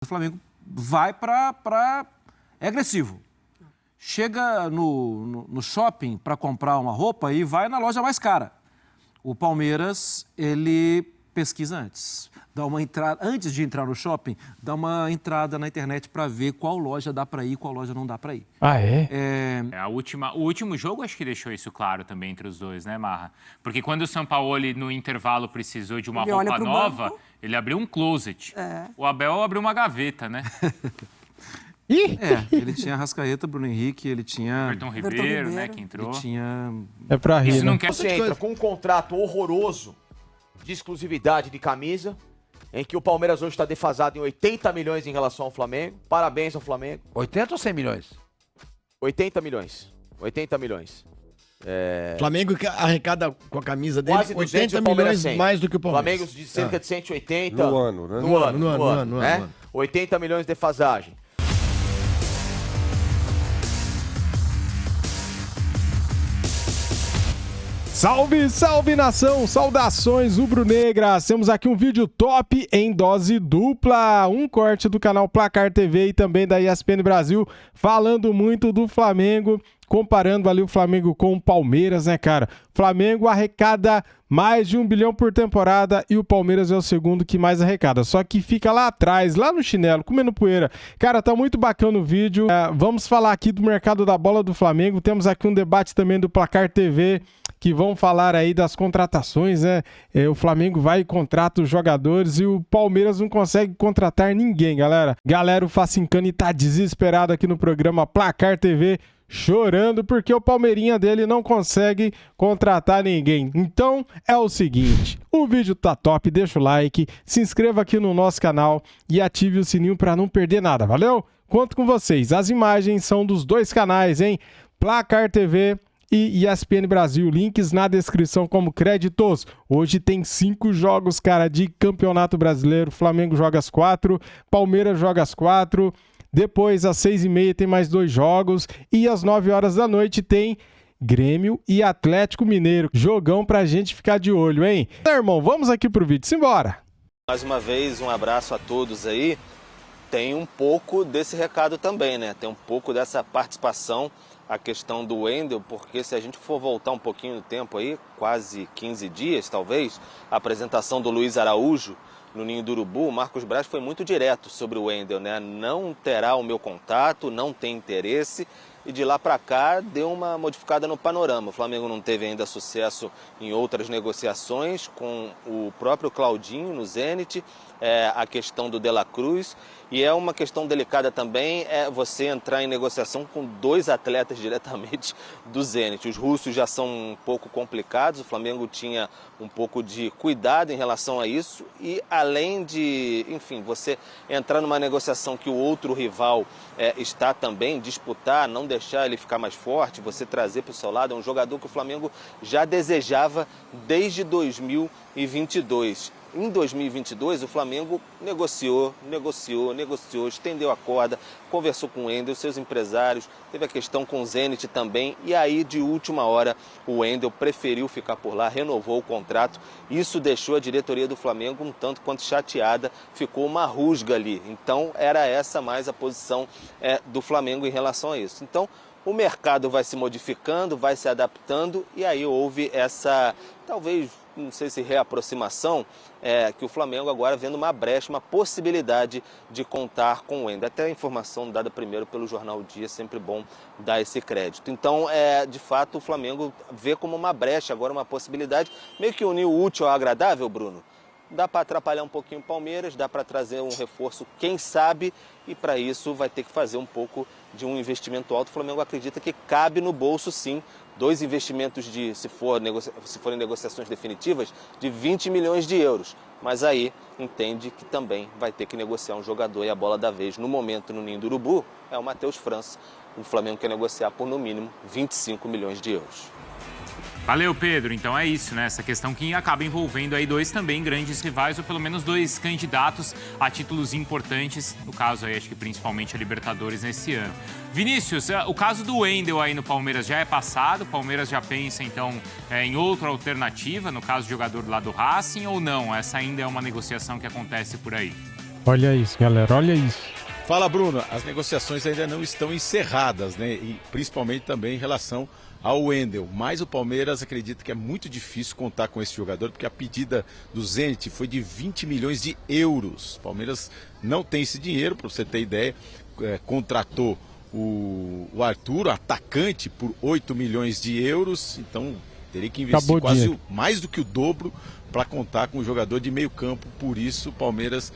O Flamengo vai para... É agressivo. Chega no shopping para comprar uma roupa e vai na loja mais cara. O Palmeiras, ele pesquisa antes. Dá uma entrada, antes de entrar no shopping, dá uma entrada na internet para ver qual loja dá para ir, qual loja não dá para ir. Ah, é? O último jogo acho que deixou isso claro também entre os dois, né, Marra? Porque quando o Sampaoli, no intervalo, precisou de uma roupa nova, ele abriu um closet. O Abel abriu uma gaveta, né? Ele tinha Arrascaeta, Bruno Henrique, ele tinha... Everton Ribeiro, né, que entrou. Ele tinha... É pra rir, Isso né? não quer... Você entra com um contrato horroroso de exclusividade de camisa, em que o Palmeiras hoje está defasado em 80 milhões em relação ao Flamengo. Parabéns ao Flamengo. 80 ou 100 milhões? 80 milhões. 80 milhões. Flamengo arrecada com a camisa dele Quase 200 80 e o Palmeiras milhões 100. mais do que o Palmeiras. Flamengo de cerca de 180. No ano, né? No ano, né? 80 milhões de defasagem. Salve, salve nação, saudações rubro-negras, temos aqui um vídeo top em dose dupla, um corte do canal Placar TV e também da ESPN Brasil, falando muito do Flamengo, comparando ali o Flamengo com o Palmeiras, né, cara? Flamengo arrecada mais de 1 bilhão por temporada e o Palmeiras é o segundo que mais arrecada. Só que fica lá atrás, lá no chinelo, comendo poeira. Cara, tá muito bacana o vídeo. Vamos falar aqui do mercado da bola do Flamengo. Temos aqui um debate também do Placar TV, que vão falar aí das contratações, né? O Flamengo vai e contrata os jogadores e o Palmeiras não consegue contratar ninguém, galera. Galera, o Facincani tá desesperado aqui no programa Placar TV, chorando porque o Palmeirinha dele não consegue contratar ninguém. Então é o seguinte, o vídeo tá top, deixa o like, se inscreva aqui no nosso canal e ative o sininho para não perder nada, valeu? Conto com vocês, as imagens são dos dois canais, hein? Placar TV e ESPN Brasil, links na descrição como créditos. Hoje tem 5 jogos, cara, de Campeonato Brasileiro. Flamengo joga às 4, Palmeiras joga às 4. Depois, às 6h30, tem mais 2 jogos. E às 9 horas da noite tem Grêmio e Atlético Mineiro. Jogão pra gente ficar de olho, hein? Então, irmão, vamos aqui pro vídeo. Simbora! Mais uma vez, um abraço a todos aí. Tem um pouco desse recado também, né? Tem um pouco dessa participação, a questão do Wendel, porque se a gente for voltar um pouquinho no tempo aí, quase 15 dias talvez, a apresentação do Luiz Araújo no Ninho do Urubu, o Marcos Braz foi muito direto sobre o Wendel, né? Não terá o meu contato, não tem interesse, e de lá para cá deu uma modificada no panorama. O Flamengo não teve ainda sucesso em outras negociações, com o próprio Claudinho no Zenit, a questão do De La Cruz, e é uma questão delicada também você entrar em negociação com 2 atletas diretamente do Zenit. Os russos já são um pouco complicados, o Flamengo tinha um pouco de cuidado em relação a isso, e além de, enfim, você entrar numa negociação que o outro rival está também, disputar, não deixar ele ficar mais forte, você trazer para o seu lado, é um jogador que o Flamengo já desejava desde 2022. Em 2022, o Flamengo negociou, estendeu a corda, conversou com o Wendel, seus empresários, teve a questão com o Zenit também, e aí, de última hora, o Wendel preferiu ficar por lá, renovou o contrato. Isso deixou a diretoria do Flamengo um tanto quanto chateada, ficou uma rusga ali. Então, era essa mais a posição do Flamengo em relação a isso. Então, o mercado vai se modificando, vai se adaptando, e aí houve essa, talvez, não sei se reaproximação, que o Flamengo agora vendo uma brecha, uma possibilidade de contar com o Wendel. Até a informação dada primeiro pelo Jornal Dia, sempre bom dar esse crédito. Então, de fato, o Flamengo vê como uma brecha, agora uma possibilidade, meio que unir o útil ao agradável, Bruno. Dá para atrapalhar um pouquinho o Palmeiras, dá para trazer um reforço, quem sabe, e para isso vai ter que fazer um pouco de um investimento alto. O Flamengo acredita que cabe no bolso, sim, 2 investimentos de, se forem negociações definitivas, de 20 milhões de euros. Mas aí entende que também vai ter que negociar um jogador, e a bola da vez, no momento, no Ninho do Urubu, é o Matheus França. O Flamengo quer negociar por, no mínimo, 25 milhões de euros. Valeu, Pedro. Então é isso, né? Essa questão que acaba envolvendo aí 2 também grandes rivais, ou pelo menos 2 candidatos a títulos importantes, no caso aí, acho que principalmente a Libertadores nesse ano. Vinícius, o caso do Wendel aí no Palmeiras já é passado, o Palmeiras já pensa então em outra alternativa, no caso do jogador lá do Racing, ou não? Essa ainda é uma negociação que acontece por aí? Olha isso, galera, olha isso. Fala, Bruno. As negociações ainda não estão encerradas, né? E principalmente também em relação ao Wendel. Mas o Palmeiras acredita que é muito difícil contar com esse jogador, porque a pedida do Zenit foi de 20 milhões de euros. O Palmeiras não tem esse dinheiro, para você ter ideia. Contratou o Arthur, atacante, por 8 milhões de euros. Então teria que investir quase mais do que o dobro para contar com um jogador de meio campo. Por isso o Palmeiras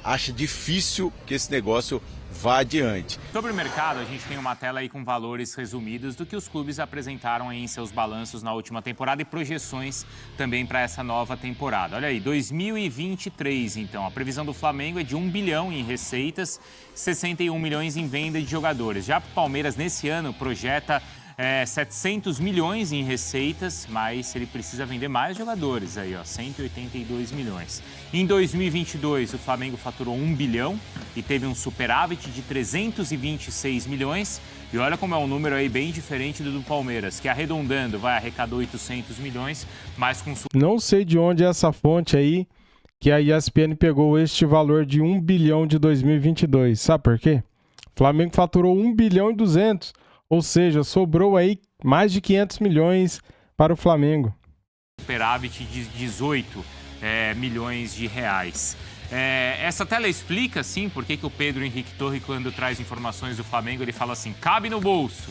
acha difícil que esse negócio vá adiante. Sobre o mercado, a gente tem uma tela aí com valores resumidos do que os clubes apresentaram aí em seus balanços na última temporada e projeções também para essa nova temporada. Olha aí, 2023, então, a previsão do Flamengo é de 1 bilhão em receitas, 61 milhões em venda de jogadores. Já para o Palmeiras, nesse ano, projeta 700 milhões em receitas, mas ele precisa vender mais jogadores aí, ó, 182 milhões. Em 2022, o Flamengo faturou 1 bilhão e teve um superávit de 326 milhões. E olha como é um número aí bem diferente do Palmeiras, que arredondando vai arrecadar 800 milhões, mas com... Não sei de onde é essa fonte aí, que a ESPN pegou este valor de 1 bilhão de 2022. Sabe por quê? O Flamengo faturou 1 bilhão e 200. Ou seja, sobrou aí mais de 500 milhões para o Flamengo. Superávit de 18 milhões de reais. Essa tela explica, sim, por que o Pedro Henrique Torre, quando traz informações do Flamengo, ele fala assim, cabe no bolso.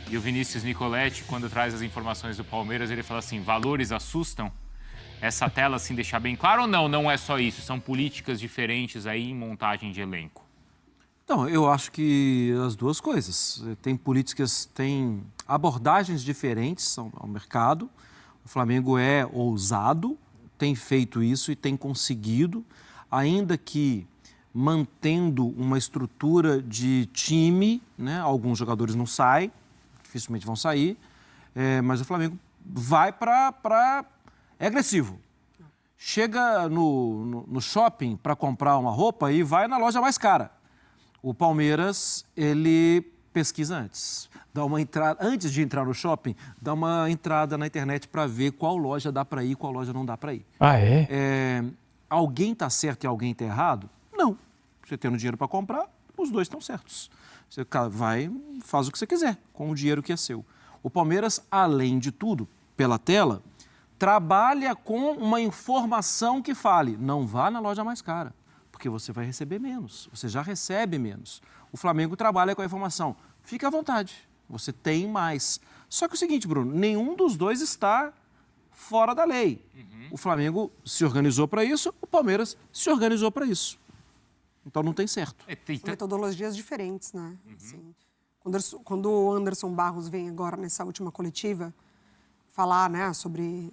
E o Vinícius Nicoletti, quando traz as informações do Palmeiras, ele fala assim, valores assustam? Essa tela, assim, deixar bem claro ou não? Não é só isso, são políticas diferentes aí em montagem de elenco. Então, eu acho que as duas coisas. Tem políticas, tem abordagens diferentes ao mercado. O Flamengo é ousado, tem feito isso e tem conseguido, ainda que mantendo uma estrutura de time, né? Alguns jogadores não saem, dificilmente vão sair, mas o Flamengo vai para... é agressivo. Chega no shopping para comprar uma roupa e vai na loja mais cara. O Palmeiras, ele pesquisa antes. Dá uma entrada, antes de entrar no shopping, dá uma entrada na internet para ver qual loja dá para ir, qual loja não dá para ir. Ah, é? Alguém está certo e alguém está errado? Não. Você tendo dinheiro para comprar, os dois estão certos. Você vai, faz o que você quiser com o dinheiro que é seu. O Palmeiras, além de tudo, pela tela, trabalha com uma informação que fale, não vá na loja mais cara. Porque você vai receber menos, você já recebe menos. O Flamengo trabalha com a informação. Fique à vontade, você tem mais. Só que é o seguinte, Bruno, nenhum dos dois está fora da lei. O Flamengo se organizou para isso, o Palmeiras se organizou para isso. Então não tem certo. São metodologias diferentes, né? Assim, quando o Anderson Barros vem agora nessa última coletiva falar, né, sobre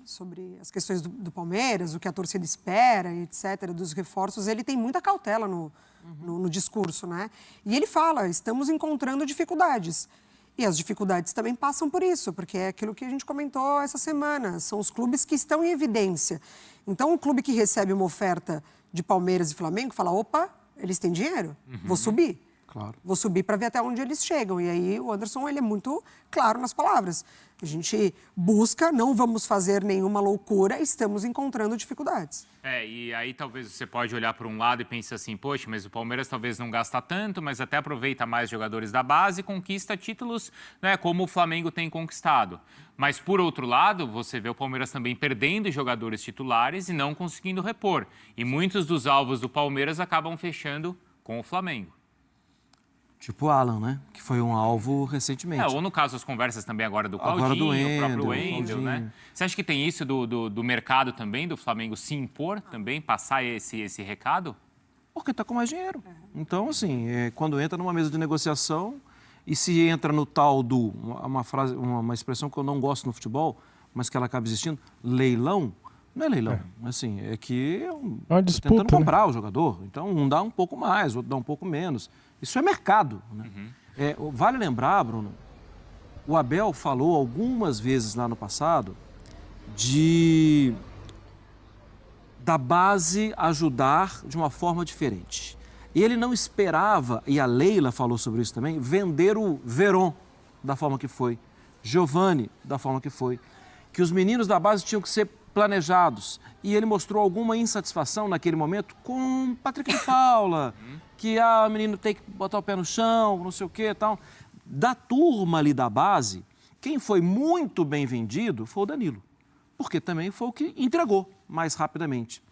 as questões do Palmeiras, o que a torcida espera, etc., dos reforços, ele tem muita cautela no discurso, né? E ele fala, estamos encontrando dificuldades. E as dificuldades também passam por isso, porque é aquilo que a gente comentou essa semana, são os clubes que estão em evidência. Então, o clube que recebe uma oferta de Palmeiras e Flamengo fala, opa, eles têm dinheiro, vou subir. Claro. Vou subir para ver até onde eles chegam. E aí o Anderson, ele é muito claro nas palavras. A gente busca, não vamos fazer nenhuma loucura, estamos encontrando dificuldades. E aí talvez você pode olhar para um lado e pensar assim, poxa, mas o Palmeiras talvez não gasta tanto, mas até aproveita mais jogadores da base e conquista títulos, né, como o Flamengo tem conquistado. Mas, por outro lado, você vê o Palmeiras também perdendo jogadores titulares e não conseguindo repor. E muitos dos alvos do Palmeiras acabam fechando com o Flamengo. Tipo o Alan, né? Que foi um alvo recentemente. Ou no caso, as conversas também agora do Claudinho, o próprio Wendel, né? Você acha que tem isso do mercado também, do Flamengo se impor também, passar esse recado? Porque está com mais dinheiro. Então, assim, quando entra numa mesa de negociação e se entra no tal do... uma expressão que eu não gosto no futebol, mas que ela acaba existindo, leilão. Não é leilão, assim, é que uma disputa, tentando comprar o jogador. Então, um dá um pouco mais, o outro dá um pouco menos. Isso é mercado, né? Vale lembrar, Bruno, o Abel falou algumas vezes lá no passado da base ajudar de uma forma diferente. E ele não esperava, e a Leila falou sobre isso também, vender o Veron da forma que foi, Giovani da forma que foi, que os meninos da base tinham que ser planejados. E ele mostrou alguma insatisfação naquele momento com Patrick de Paula, que o menino tem que botar o pé no chão, não sei o que e tal. Da turma ali da base, quem foi muito bem vendido foi o Danilo, porque também foi o que entregou mais rapidamente.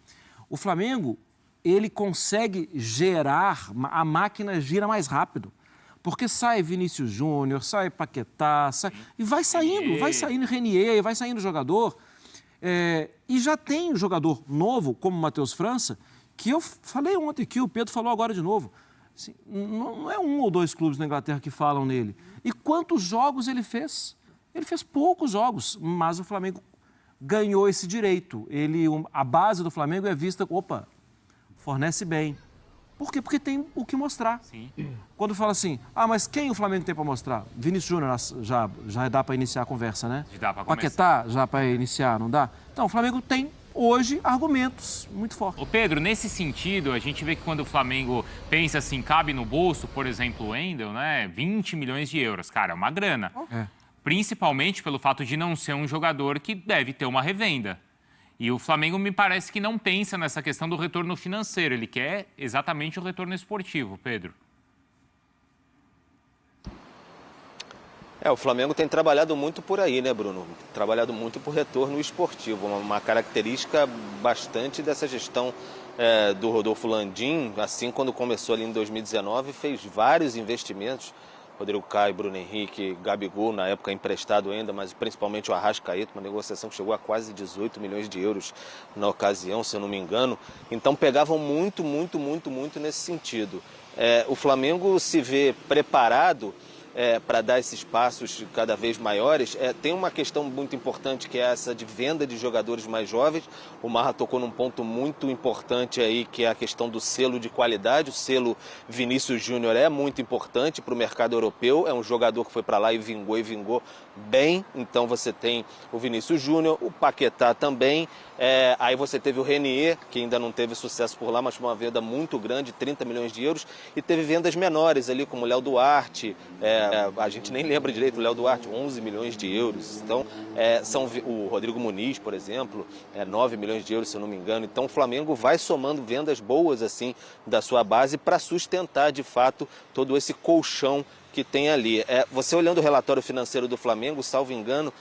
O Flamengo, ele consegue gerar, a máquina gira mais rápido, porque sai Vinícius Júnior, sai Paquetá, e vai saindo Renier, vai saindo jogador. E já tem um jogador novo, como o Matheus França, que eu falei ontem que o Pedro falou agora de novo. Assim, não é 1 ou 2 clubes na Inglaterra que falam nele. E quantos jogos ele fez? Ele fez poucos jogos, mas o Flamengo ganhou esse direito. A base do Flamengo é vista, fornece bem. Por quê? Porque tem o que mostrar. Sim. Quando fala assim, mas quem o Flamengo tem para mostrar? Vinícius Júnior já dá para iniciar a conversa, né? Dá pra Paquetá já para iniciar, não dá? Então, o Flamengo tem hoje argumentos muito fortes. Ô Pedro, nesse sentido, a gente vê que quando o Flamengo pensa assim, cabe no bolso, por exemplo, o Wendel, né? 20 milhões de euros, cara, é uma grana. Principalmente pelo fato de não ser um jogador que deve ter uma revenda. E o Flamengo me parece que não pensa nessa questão do retorno financeiro, ele quer exatamente o retorno esportivo, Pedro. O Flamengo tem trabalhado muito por aí, né, Bruno? Trabalhado muito por retorno esportivo, uma característica bastante dessa gestão do Rodolfo Landim, assim quando começou ali em 2019, fez vários investimentos, Rodrigo Caio, Bruno Henrique, Gabigol, na época emprestado ainda, mas principalmente o Arrascaeta, uma negociação que chegou a quase 18 milhões de euros na ocasião, se eu não me engano. Então pegavam muito nesse sentido. O Flamengo se vê preparado para dar esses passos cada vez maiores. Tem uma questão muito importante que é essa de venda de jogadores mais jovens. O Marra tocou num ponto muito importante aí, que é a questão do selo de qualidade. O selo Vinícius Júnior é muito importante para o mercado europeu. É um jogador que foi para lá e vingou bem. Então você tem o Vinícius Júnior, o Paquetá também. Aí você teve o Renier, que ainda não teve sucesso por lá, mas foi uma venda muito grande, 30 milhões de euros. E teve vendas menores ali, como o Léo Duarte, a gente nem lembra direito, o Léo Duarte, 11 milhões de euros. Então, são o Rodrigo Muniz, por exemplo, 9 milhões de euros, se eu não me engano. Então, o Flamengo vai somando vendas boas, assim, da sua base para sustentar, de fato, todo esse colchão que tem ali. Você olhando o relatório financeiro do Flamengo, salvo engano,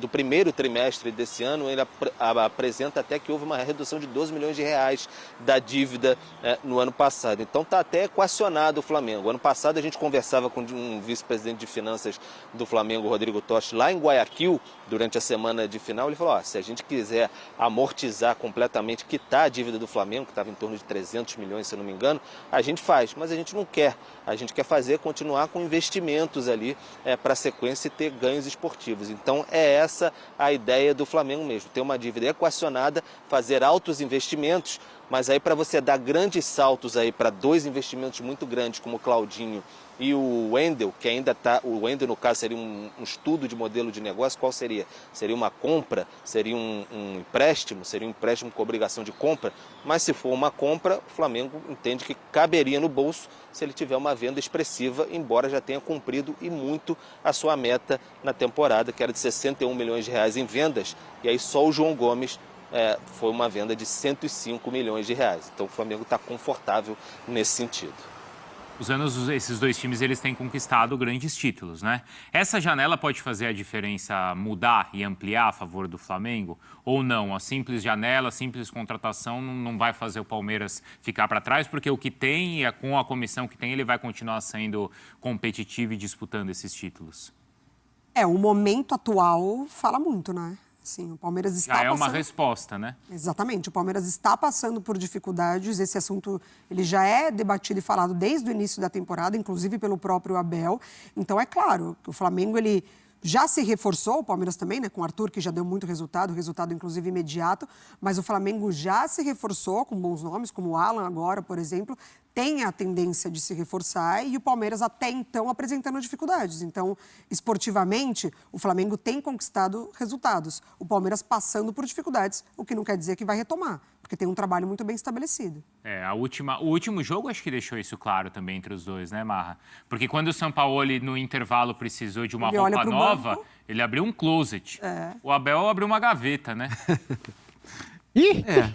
do primeiro trimestre desse ano, ele apresenta até que houve uma redução de 12 milhões de reais da dívida no ano passado. Então está até equacionado o Flamengo. Ano passado a gente conversava com um vice-presidente de finanças do Flamengo, Rodrigo Totti, lá em Guayaquil, durante a semana de final. Ele falou, se a gente quiser amortizar completamente, quitar a dívida do Flamengo, que estava em torno de 300 milhões, se eu não me engano, a gente faz, mas a gente não quer. A gente quer continuar com investimentos ali para a sequência e ter ganhos esportivos. Então é essa a ideia do Flamengo mesmo, ter uma dívida equacionada, fazer altos investimentos, mas aí para você dar grandes saltos aí para 2 investimentos muito grandes como o Claudinho e o Wendel, que ainda está, o Wendel no caso seria um estudo de modelo de negócio, qual seria? Seria uma compra? Seria um empréstimo? Seria um empréstimo com obrigação de compra? Mas se for uma compra, o Flamengo entende que caberia no bolso se ele tiver uma venda expressiva, embora já tenha cumprido e muito a sua meta na temporada, que era de 61 milhões de reais em vendas, e aí só o João Gomes foi uma venda de 105 milhões de reais. Então o Flamengo está confortável nesse sentido. Esses 2 times, eles têm conquistado grandes títulos, né? Essa janela pode fazer a diferença mudar e ampliar a favor do Flamengo? Ou não? A simples janela, a simples contratação não vai fazer o Palmeiras ficar para trás, porque o que tem, com a comissão que tem, ele vai continuar sendo competitivo e disputando esses títulos? O momento atual fala muito, né? Sim, o Palmeiras está passando... uma resposta, né? Exatamente. O Palmeiras está passando por dificuldades. Esse assunto ele já é debatido e falado desde o início da temporada, inclusive pelo próprio Abel. Então, é claro que o Flamengo ele já se reforçou, o Palmeiras também, né, com o Arthur, que já deu muito resultado inclusive imediato, mas o Flamengo já se reforçou com bons nomes, como o Alan agora, por exemplo, tem a tendência de se reforçar e o Palmeiras até então apresentando dificuldades. Então, esportivamente, o Flamengo tem conquistado resultados. O Palmeiras passando por dificuldades, o que não quer dizer que vai retomar. porque tem um trabalho muito bem estabelecido. O último jogo acho que deixou isso claro também entre os dois, né, Marra? Porque quando o Sampaoli, no intervalo, precisou de uma roupa nova, ele abriu um closet. O Abel abriu uma gaveta, né?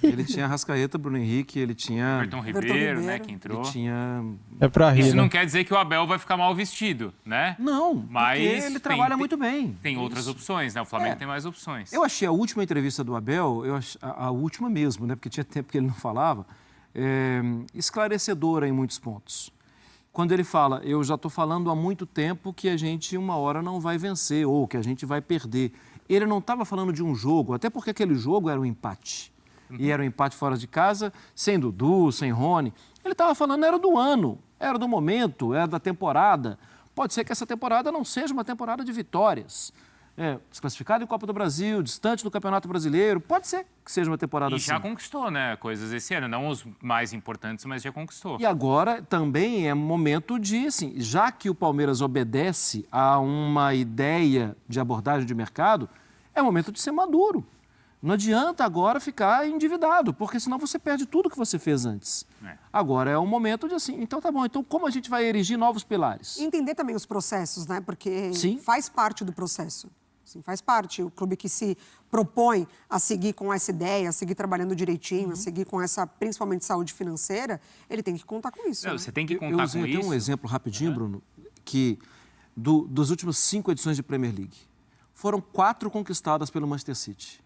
Ele tinha Arrascaeta, Bruno Henrique, ele tinha... Everton Ribeiro, né, que entrou. Ele tinha... É pra rir, Isso né? não quer dizer que o Abel vai ficar mal vestido, né? Não, mas porque ele trabalha muito bem. Tem outras opções, né? O Flamengo tem mais opções. Eu achei a última entrevista do Abel, a última mesmo, né? Porque tinha tempo que ele não falava, esclarecedora em muitos pontos. Quando ele fala, eu já estou falando há muito tempo que a gente uma hora não vai vencer ou que a gente vai perder. Ele não estava falando de um jogo, até porque aquele jogo era um empate. E era um empate fora de casa, sem Dudu, sem Rony. Ele estava falando, era do ano, era do momento, era da temporada. Pode ser que essa temporada não seja uma temporada de vitórias. Desclassificado em Copa do Brasil, distante do Campeonato Brasileiro, pode ser que seja uma temporada assim. E já conquistou, né, coisas esse ano, não os mais importantes, mas já conquistou. E agora também é momento de, assim, já que o Palmeiras obedece a uma ideia de abordagem de mercado, é momento de ser maduro. Não adianta agora ficar endividado, porque senão você perde tudo que você fez antes. Agora é o momento de assim, então tá bom, então como a gente vai erigir novos pilares? E entender também os processos, né? Porque Sim. faz parte do processo. Sim, faz parte. O clube que se propõe a seguir com essa ideia, a seguir trabalhando direitinho, a seguir com essa, principalmente, saúde financeira, ele tem que contar com isso. Não, né? você tem que contar eu com usei isso. até um exemplo rapidinho, Bruno, que das últimas 5 edições de Premier League, foram 4 conquistadas pelo Manchester City.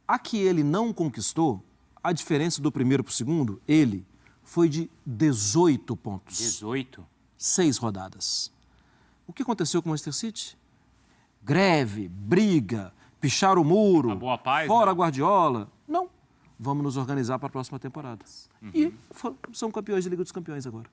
A que ele não conquistou, a diferença do primeiro para o segundo, ele foi de 18 pontos. 18? 6 rodadas. O que aconteceu com o Manchester City? Greve, briga, pichar o muro, A boa paz, fora né? Guardiola. Não. Vamos nos organizar para a próxima temporada. E são campeões da Liga dos Campeões agora.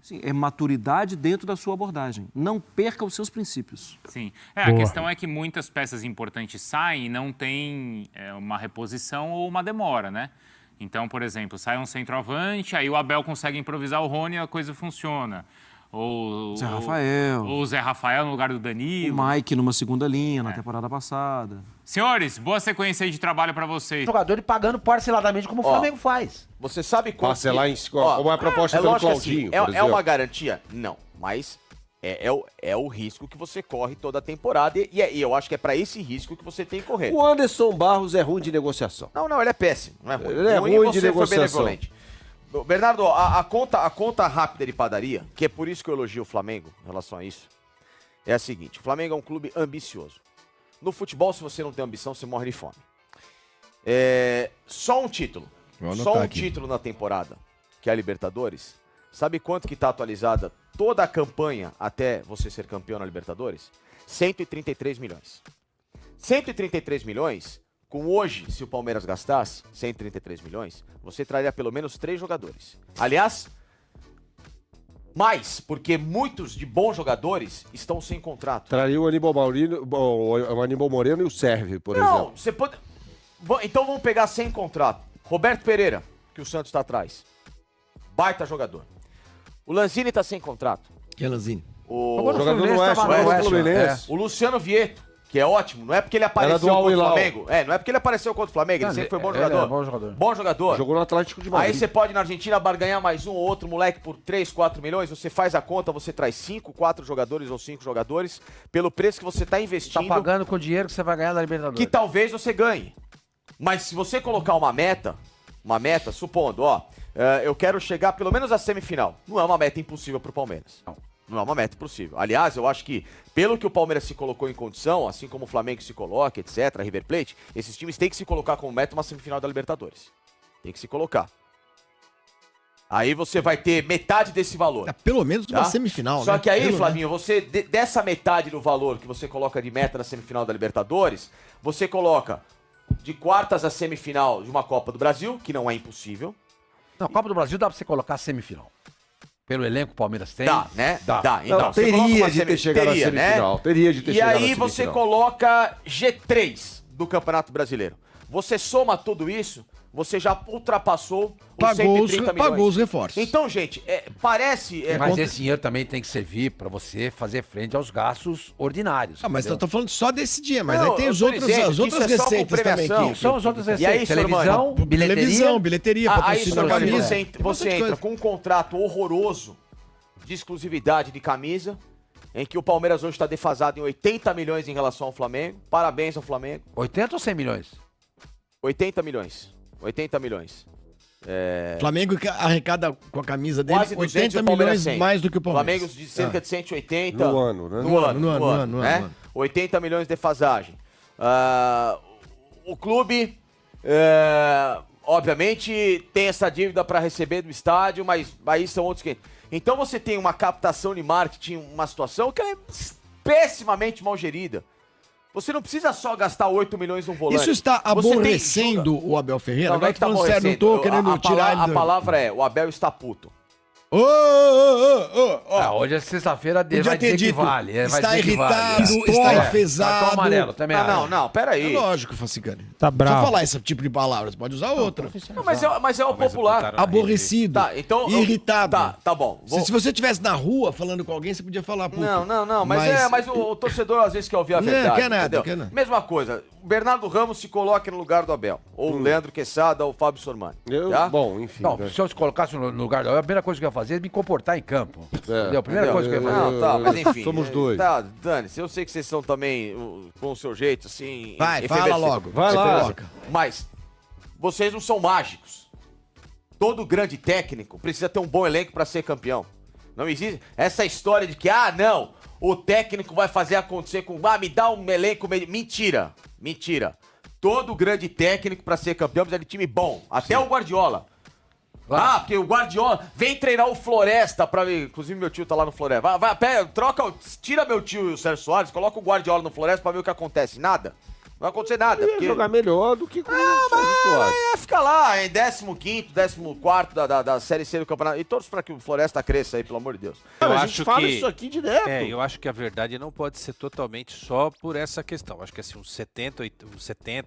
Sim, é maturidade dentro da sua abordagem. Não perca os seus princípios. Sim. A questão é que muitas peças importantes saem e não tem uma reposição ou uma demora, né? Então, por exemplo, sai um centroavante, aí o Abel consegue improvisar o Rony e a coisa funciona. Ou Zé Rafael. Ou o Zé Rafael no lugar do Danilo. O Mike numa segunda linha na temporada passada. Senhores, boa sequência aí de trabalho para vocês. Jogador e pagando parceladamente como o Flamengo faz. Você sabe quanto... Parcelar em como é a proposta do lógico Claudinho, assim, por é exemplo. uma garantia? Não, mas é o risco que você corre toda a temporada e eu acho que é para esse risco que você tem que correr. O Anderson Barros é ruim de negociação. Não, ele é péssimo. Não é ruim. Ele é ruim de você foi negociação. benevolente. Bernardo, a conta rápida de padaria, que é por isso que eu elogio o Flamengo em relação a isso, é a seguinte: o Flamengo é um clube ambicioso. No futebol, se você não tem ambição, você morre de fome. Só um título. Só um título na temporada, que é a Libertadores. Sabe quanto que está atualizada toda a campanha até você ser campeão na Libertadores? 133 milhões. 133 milhões... Com hoje, se o Palmeiras gastasse 133 milhões, você traria pelo menos 3 jogadores. Aliás, mais, porque muitos de bons jogadores estão sem contrato. Traria o Aníbal Moreno e o Sérvio, por exemplo. Não, você pode... Então vamos pegar sem contrato. Roberto Pereira, que o Santos está atrás. Baita jogador. O Lanzini está sem contrato. Que é Lanzini? O jogador do Oeste. O Luciano Vieto, que é ótimo, não é porque ele apareceu contra o Flamengo. Não é porque ele apareceu contra o Flamengo, ele sempre foi bom jogador. Bom jogador. Jogou no Atlético de Madrid. Aí você pode na Argentina barganhar mais um ou outro moleque por 3, 4 milhões, você faz a conta, você traz 5, 4 jogadores ou 5 jogadores pelo preço que você está investindo. Tá pagando com o dinheiro que você vai ganhar da Libertadores. Que talvez você ganhe. Mas se você colocar uma meta, supondo, eu quero chegar pelo menos à semifinal. Não é uma meta impossível pro Palmeiras. Não é uma meta impossível. Aliás, eu acho que, pelo que o Palmeiras se colocou em condição, assim como o Flamengo se coloca, etc., River Plate, esses times têm que se colocar como meta uma semifinal da Libertadores. Tem que se colocar. Aí você vai ter metade desse valor. Pelo menos uma semifinal, Só né? que aí, Flavinho, você, dessa metade do valor que você coloca de meta na semifinal da Libertadores, você coloca de quartas a semifinal de uma Copa do Brasil, que não é impossível. Não, a Copa do Brasil dá pra você colocar a semifinal. Pelo elenco que o Palmeiras tem. Dá, né? Dá. Então, Não, você coloca teria uma de ter chegado à semifinal. Né? Teria de ter E chegado à aí semifinal. você coloca G3 do Campeonato Brasileiro. Você soma tudo isso, você já ultrapassou os Pagou 130 milhões. os reforços. Então, gente, parece... Mas esse dinheiro também tem que servir para você fazer frente aos gastos ordinários. Ah, mas eu entendeu? tô falando só desse dia, mas Não, aí tem eu os tô outros, dizendo as que outras isso é só com receitas também. premiação. Que... São as outras E aí, receitas. Televisão, bilheteria. Bilheteria, Aí, patrocínio da Sormani, camisa. você Bastante entra coisa. com um contrato horroroso de exclusividade de camisa, em que o Palmeiras hoje está defasado em 80 milhões em relação ao Flamengo. Parabéns ao Flamengo. 80 ou 100 milhões? 80 milhões. 80 milhões. Flamengo arrecada com a camisa dele Quase 200 e 80 o Palmeiras milhões 100. mais do que o Palmeiras. Flamengo de cerca de 180 No ano, né? No ano, No ano. 80 milhões de defasagem. O clube, obviamente, tem essa dívida para receber do estádio, mas aí são outros que... Então você tem uma captação de marketing, uma situação que é pessimamente mal gerida. Você não precisa só gastar 8 milhões num volante. Isso está Você tem- aborrecendo o Abel Ferreira? Não, Agora é que tá falando sério, não tô aborrecendo. querendo tirar ele A do... palavra é, o Abel está puto. Hoje é sexta-feira, Podia vai ter dizer que dito, vale. Vai está dizer que irritado, vale. está Cartão enfesado. amarelo, também acho. Não, peraí. É lógico, Facicani. Tá Não bravo. precisa falar esse tipo de palavras, pode usar outra. Não, mas é o popular. Aborrecido, Tá, então... irritado. Tá bom. Se você estivesse na rua falando com alguém, você podia falar, puto. Não, mas o torcedor às vezes quer ouvir a Não, verdade. quer nada, entendeu? quer nada. Mesma coisa, o Bernardo Ramos se coloca no lugar do Abel. Ou o Leandro Quesada, ou o Fábio Sormani. Tá? Bom, enfim. Não, né? se eu se colocasse no lugar da a primeira coisa que eu ia fazer é me comportar em campo. Entendeu? A primeira Entendeu? coisa que eu ia fazer. Não, tá, mas enfim. Somos dois. Tá, dane-se, eu sei que vocês são também com o seu jeito, assim... Vai, fala efervescente. logo. Vai lá. Coloca. Mas vocês não são mágicos. Todo grande técnico precisa ter um bom elenco para ser campeão. Não existe essa história de que, não, o técnico vai fazer acontecer com... me dá um elenco... Mentira. Todo grande técnico para ser campeão precisa de time bom. Até o Guardiola. Claro. Porque o Guardiola vem treinar o Floresta pra ver. Inclusive, meu tio tá lá no Floresta. Vai, pega, tira meu tio e o Sérgio Soares, coloca o Guardiola no Floresta pra ver o que acontece. Nada. Não vai acontecer nada. Ia Porque... jogar melhor do que com o Sérgio Soares. Fica lá em 15º, 14º da Série C do campeonato. E todos pra que o Floresta cresça aí, pelo amor de Deus. Não, Eu a acho gente fala que- isso aqui direto. Eu acho que a verdade não pode ser totalmente só por essa questão. Acho que assim, uns 70,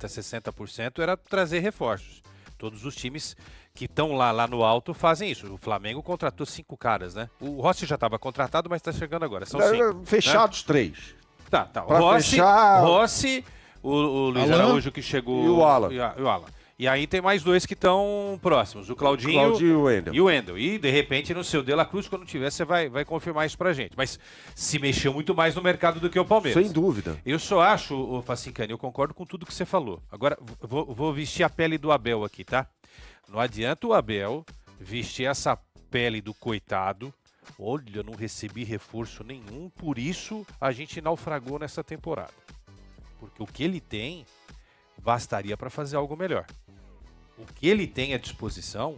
60% era trazer reforços. Todos os times que estão lá no alto fazem isso. O Flamengo contratou 5 caras, né? O Rossi já estava contratado, mas está chegando agora. São 5. Fechados 3. Tá. Pra Rossi, fechar- Rossi, o Luiz Alan Araújo que chegou... e o Alan. E o Alan. E aí tem mais 2 que estão próximos. O Claudinho Claudinho e o Wendel. e o Wendel. E, de repente, no seu De La Cruz, quando tiver, você vai confirmar isso pra gente. Mas se mexeu muito mais no mercado do que o Palmeiras. Sem dúvida. Eu só acho, ô Facicani, eu concordo com tudo que você falou. Agora, vou vestir a pele do Abel aqui, tá? Não adianta o Abel vestir essa pele do coitado. Olha, eu não recebi reforço nenhum, por isso a gente naufragou nessa temporada. Porque o que ele tem, bastaria para fazer algo melhor. O que ele tem à disposição,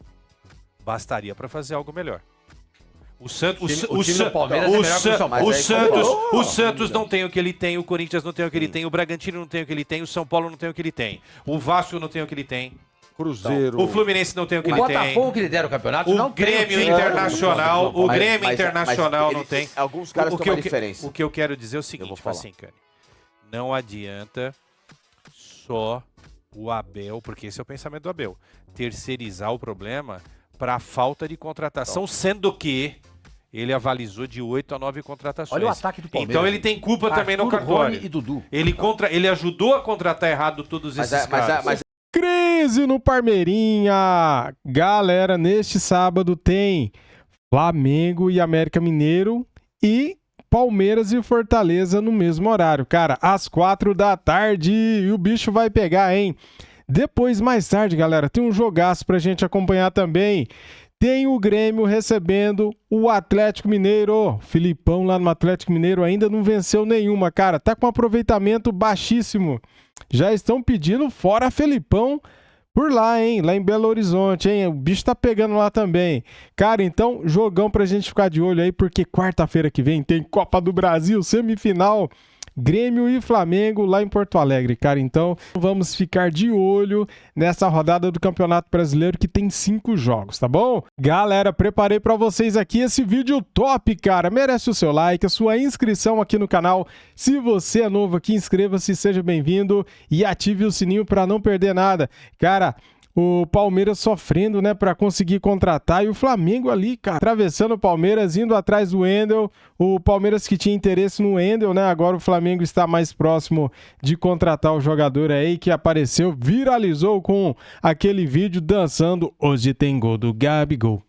bastaria para fazer algo melhor. O Santos, O time do Palmeiras é melhor que o São Paulo. Mas aí concordo. o Santos não tem o que ele tem, o Corinthians não tem o que ele tem, o Bragantino não tem o que ele tem, o São Paulo não tem o que ele tem, o Vasco não tem o que ele tem, Cruzeiro. o Fluminense não tem o que O ele Botafogo tem. que lidera o campeonato O não tem Grêmio time. Internacional, o Mas- Grêmio mas Internacional ele- não tem. Alguns caras O que têm uma eu que- diferença. O que eu quero dizer é o Eu seguinte, vou falar. Facicani. Não adianta só o Abel, porque esse é o pensamento do Abel, terceirizar o problema para a falta de contratação, sendo que ele avalizou de 8 a 9 contratações. Olha o ataque do Palmeiras. Então ele tem culpa também no Arthur, cartório. Rony e Dudu. Ele ajudou a contratar errado todos esses caras. Mas Crise no Parmeirinha! Galera, neste sábado tem Flamengo e América Mineiro e Palmeiras e Fortaleza no mesmo horário. Cara, às 4 da tarde e o bicho vai pegar, hein? Depois, mais tarde, galera, tem um jogaço pra gente acompanhar também. Tem o Grêmio recebendo o Atlético Mineiro. Filipão lá no Atlético Mineiro ainda não venceu nenhuma, cara. Tá com um aproveitamento baixíssimo. Já estão pedindo fora Felipão por lá, hein? Lá em Belo Horizonte, hein? O bicho tá pegando lá também. Cara, então, jogão pra gente ficar de olho aí, porque quarta-feira que vem tem Copa do Brasil, semifinal. Grêmio e Flamengo lá em Porto Alegre, cara. Então, vamos ficar de olho nessa rodada do Campeonato Brasileiro que tem 5 jogos, tá bom? Galera, preparei pra vocês aqui esse vídeo top, cara. Merece o seu like, a sua inscrição aqui no canal. Se você é novo aqui, inscreva-se, seja bem-vindo e ative o sininho pra não perder nada. Cara, o Palmeiras sofrendo, né, para conseguir contratar, e o Flamengo ali, cara, atravessando o Palmeiras, indo atrás do Wendel. O Palmeiras que tinha interesse no Wendel, né, agora o Flamengo está mais próximo de contratar o jogador aí que apareceu, viralizou com aquele vídeo dançando "Hoje tem gol do Gabigol".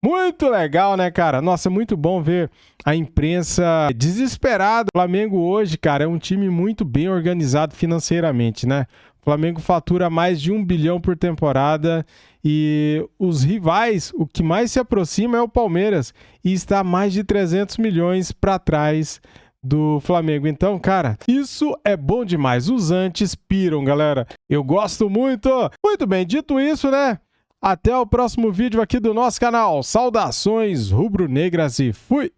Muito legal, né, cara? Nossa, é muito bom ver a imprensa desesperada. O Flamengo hoje, cara, é um time muito bem organizado financeiramente, né? O Flamengo fatura mais de 1 bilhão por temporada e os rivais, o que mais se aproxima é o Palmeiras e está mais de 300 milhões para trás do Flamengo. Então, cara, isso é bom demais. Os antes piram, galera. Eu gosto muito. Muito bem, dito isso, né? Até o próximo vídeo aqui do nosso canal. Saudações rubro-negras e fui!